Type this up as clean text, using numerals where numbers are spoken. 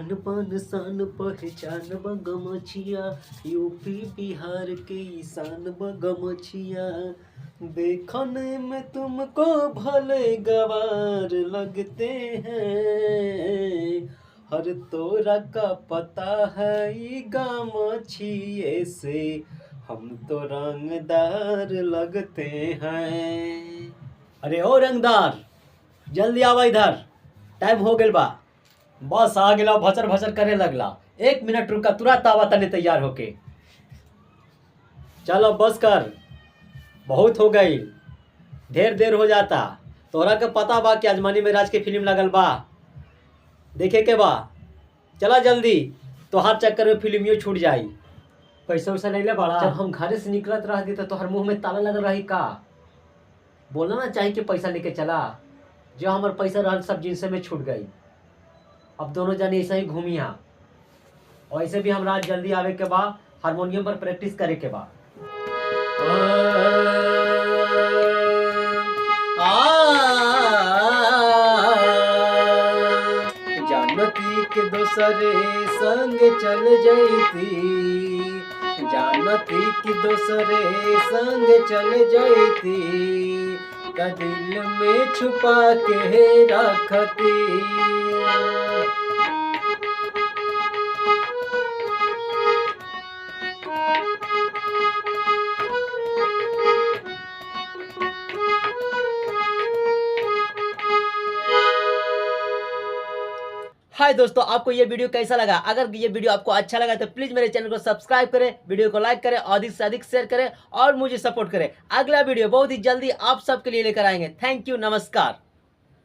जान पान शान पहचान बगमछिया, यूपी बिहार के ईशान बगमछिया। देखने में तुमको भले गवार लगते हैं, हर तोरा का पता है ई गमछिए से हम तो रंगदार लगते हैं। अरे ओ रंगदार, जल्दी आवा इधर, टाइम हो गेल बा। बस आ गेला, भचर भचर करे लगला। 1 मिनट रुका, तुरंत आवा तने तैयार होके। चलो बस कर, बहुत हो गई, ढेर देर हो जाता। तोहरा के पता बा कि आजमानी में राज के फिल्म लगल बा, देखे के बा। चला जल्दी, तोहार चक्कर में फिल्मियो छूट जाई। पैसा वैसा नहीं ले बड़ा। जब हम घरे से निकलत रही तो तोहर मुंह में ताला लगल रही का? बोलना ना चाहिए कि पैसा लेके चला। जो हमार पैसा रहा सब जिनसे में छूट गई। अब दोनों जाने ऐसा ही घूमिया। और ऐसे भी हम रात जल्दी आवे के बा, हारमोनियम पर प्रैक्टिस करे के बा। जानती के दोसरे संग चल जैती, जानती कि दोसरे संग चल जैती, का दिल में छुपा के रखती। हाय दोस्तों, आपको ये वीडियो कैसा लगा? अगर ये वीडियो आपको अच्छा लगा तो प्लीज मेरे चैनल को सब्सक्राइब करें, वीडियो को लाइक करें, अधिक से अधिक शेयर करें और मुझे सपोर्ट करें। अगला वीडियो बहुत ही जल्दी आप सबके लिए लेकर आएंगे। थैंक यू, नमस्कार।